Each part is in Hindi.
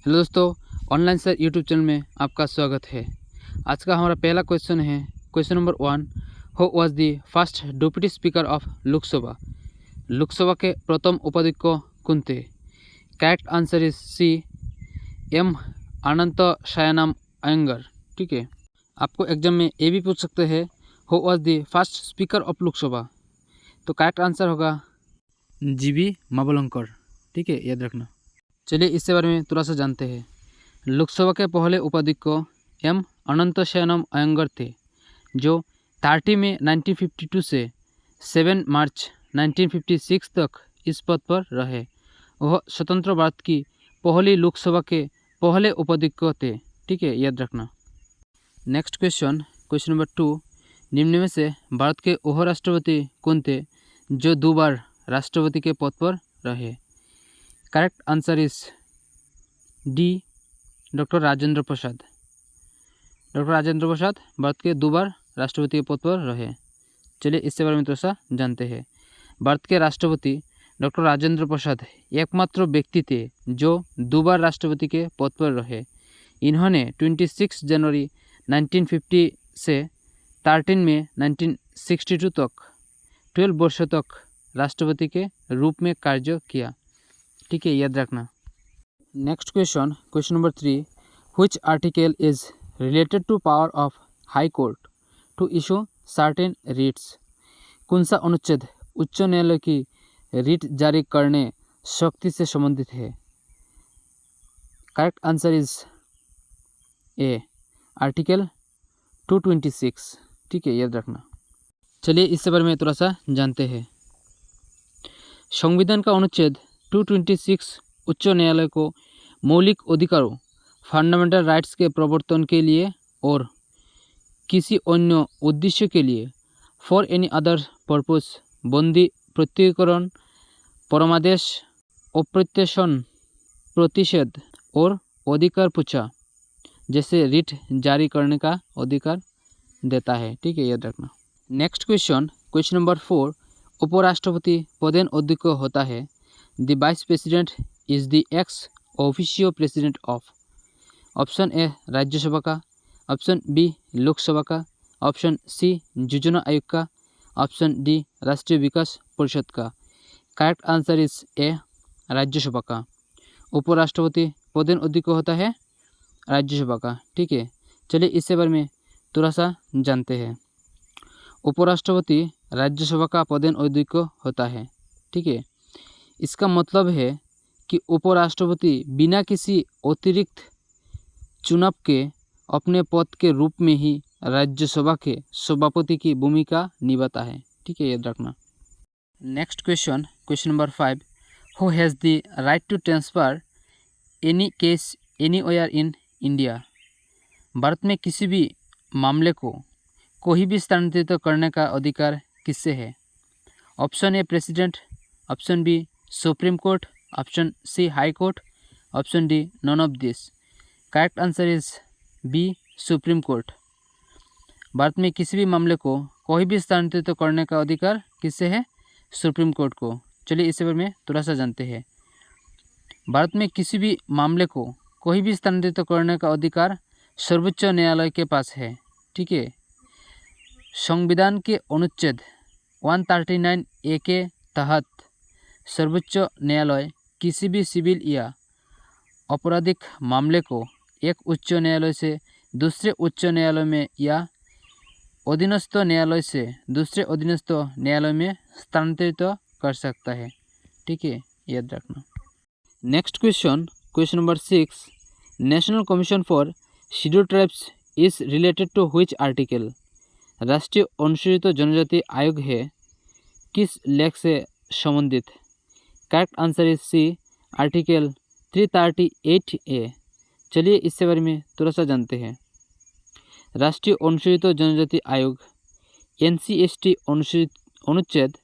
हेलो दोस्तों, ऑनलाइन सर यूट्यूब चैनल में आपका स्वागत है। आज का हमारा पहला क्वेश्चन है question number 1। Who was the first deputy speaker of Lok Sabha? Lok Sabha के प्रथम उपाध्यक्ष कौन थे? Correct answer is C, M अनंत शयनम अयंगर। ठीक है, आपको एग्जाम में ये भी पूछ सकते हैं who was the first speaker of Lok Sabha, तो करेक्ट आंसर होगा जीबी मावलंकर। ठीक है, याद रखना। चलिए इसके बारे में थोड़ा सा जानते हैं। लोकसभा के पहले उपाध्यक्ष एम अनंत शयनम अयंगर थे, जो 30 मई 1952 से 7 मार्च 1956 तक इस पद पर रहे। वह स्वतंत्र भारत की पहली लोकसभा के पहले उपाध्यक्ष थे। ठीक है, याद रखना। Next question number 2। निम्न में से भारत के वह राष्ट्रपति कौन थे जो 2 बार राष्ट्रपति के पद पर रहे? Correct answer is D, doctor Rajendra Prasad. Doctor Rajendra Prasad Bharat के 2 बार राष्ट्रपति के पद पर रहे। चलिए इसके बारे में थोड़ा सा जानते हैं। भारत के राष्ट्रपति डॉक्टर राजेंद्र प्रसाद एकमात्र व्यक्ति थे जो 2 बार राष्ट्रपति के पद पर रहे। इन्होंने 26 जनवरी 1950 से 13 मई 1962 तक 12 वर्षों तक राष्ट्रपति के रूप में कार्य किया। ठीक है, याद रखना। Next question number 3। Which article is related to power of High Court to issue certain writs? कौन सा अनुच्छेद उच्च न्यायालय की रिट जारी करने शक्ति से संबंधित है? Correct answer is a, article 226। ठीक है, याद रखना। चलिए इसके बारे में थोड़ा सा जानते हैं। संविधान का अनुच्छेद 226 उच्च न्यायालय को मौलिक अधिकारों फंडामेंटल राइट्स के प्रवर्तन के लिए और किसी अन्य उद्देश्य के लिए फॉर एनी अदर पर्पस बंदी, प्रत्ययीकरण, परमादेश, अप्रत्यासन, प्रतिषेध और अधिकार पूछा जैसे रिट जारी करने का अधिकार देता है। ठीक है, याद रखना। Next question number 4। उपराष्ट्रपति प्रधान अध्यक्ष होता है। The vice president is the ex officio president of. Option A Rajya Sabha का, ऑप्शन बी लोकसभा का, ऑप्शन सी योजना आयोग का, ऑप्शन डी राष्ट्रीय विकास परिषद का। Correct answer is a, Rajya Sabha का। उपराष्ट्रपति प्रधान अध्यक्ष होता है राज्यसभा का। ठीक है, चलिए इसके बारे में थोड़ा सा जानते हैं। उपराष्ट्रपति राज्यसभा का प्रधान अध्यक्ष होता है। ठीक है, इसका मतलब है कि उपराष्ट्रपति बिना किसी अतिरिक्त चुनाव के अपने पद के रूप में ही राज्यसभा के सभापति की भूमिका निभाता है। ठीक है, याद रखना। Next question number 5। Who has the right to transfer any case anywhere in India? भारत में किसी भी मामले को कोई भी स्थानांतरित करने का अधिकार किससे है? Option A president, option B Supreme Court, option C High Court, option D none of this. Correct answer is B, Supreme Court. भारत में किसी भी मामले को कोई भी स्थानांतरित करने का अधिकार किससे है? सुप्रीम कोर्ट को। चलिए इस बारे में थोड़ा सा जानते हैं। भारत में किसी भी मामले को कोई भी स्थानांतरित करने का अधिकार सर्वोच्च न्यायालय के पास है। ठीक है, संविधान के अनुच्छेद 139 ए के तहत सर्वोच्च न्यायालय किसी भी सिविल या आपराधिक मामले को एक उच्च न्यायालय से दूसरे उच्च न्यायालय में या अधीनस्थ न्यायालय से दूसरे अधीनस्थ न्यायालय में स्थानांतरित कर सकता है। ठीक है, याद रखना। Next question number 6। National Commission for Scheduled Tribes is related to which article? राष्ट्रीय अनुसूचित जनजाति आयोग है किस लेख से संबंधित? Correct answer is C, article 338 A. चलिए इसके बारे में थोड़ा सा जानते हैं। राष्ट्रीय अनुसूचित जनजाति आयोग NCST अनुच्छेद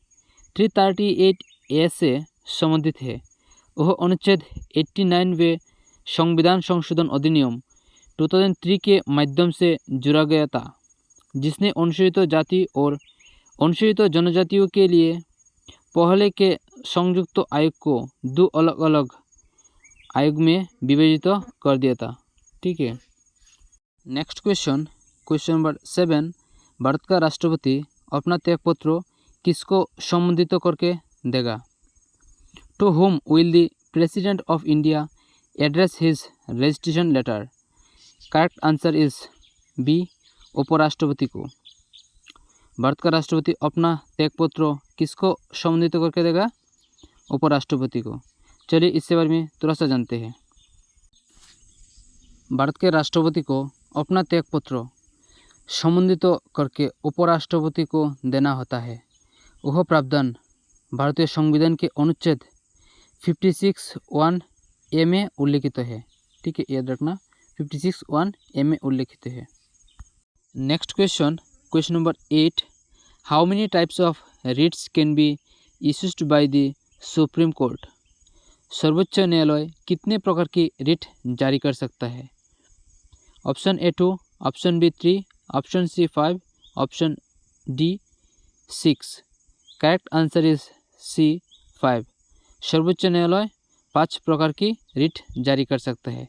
338 ए से संबंधित है। वह अनुच्छेद 89वें संविधान संशोधन अधिनियम 2003 के माध्यम से जुड़ा गया था, जिसने अनुसूचित जाति और अनुसूचित जनजातियों के लिए पहले के संयुक्त आयोग को 2 अलग अलग आयोग में विभाजित कर दिया था। ठीक है। नेक्स्ट क्वेश्चन नंबर 7, भारत का राष्ट्रपति अपना त्यागपत्र किसको संबोधित करके देगा? To whom will the president of India address his registration letter? Correct answer is B, उपराष्ट्रपति को। भारत का राष्ट्रपति अपना त्यागपत्र किसको संबोधित करके देगा? उपराष्ट्रपति को। चलिए इसके बारे में थोड़ा सा जानते हैं। भारत के राष्ट्रपति को अपना त्यागपत्र संबोधित करके उपराष्ट्रपति को देना होता है। वह प्रावधान भारतीय संविधान के अनुच्छेद 56(1) में उल्लिखित है। ठीक है, याद रखना 56(1) में उल्लिखित है। Next question number 8, how many types of writs can be issued by the Supreme Court? सर्वोच्च न्यायालय कितने प्रकार की रिट जारी कर सकता है? Option A 2, option B 3, option C 5, option D 6। Correct answer is C 5। सर्वोच्च न्यायालय 5 प्रकार की रिट जारी कर सकता है।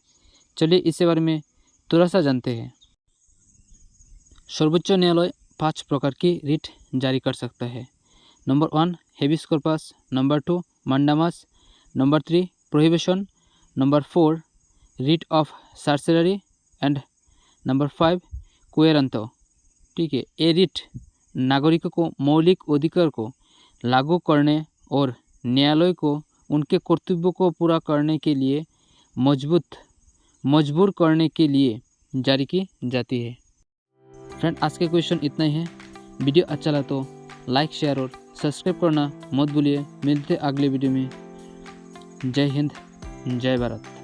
चलिए इसके बारे में थोड़ा सा जानते हैं। सर्वोच्च न्यायालय 5 प्रकार की रिट जारी कर सकता है। Number 1 habeas corpus, number 2 mandamus, number 3 prohibition, number 4 writ of certiorari and number 5 quo warranto. ठीक है, ये रिट नागरिकों को मौलिक अधिकार को लागू करने और न्यायालय को उनके कर्तव्यों को पूरा करने के लिए मजबूर करने के लिए जारी की जाती है। फ्रेंड, आज के क्वेश्चन इतना ही है। वीडियो अच्छा लगा तो लाइक, शेयर और सब्सक्राइब करना मत भूलिए। मिलते अगले वीडियो में। जय हिंद, जय भारत।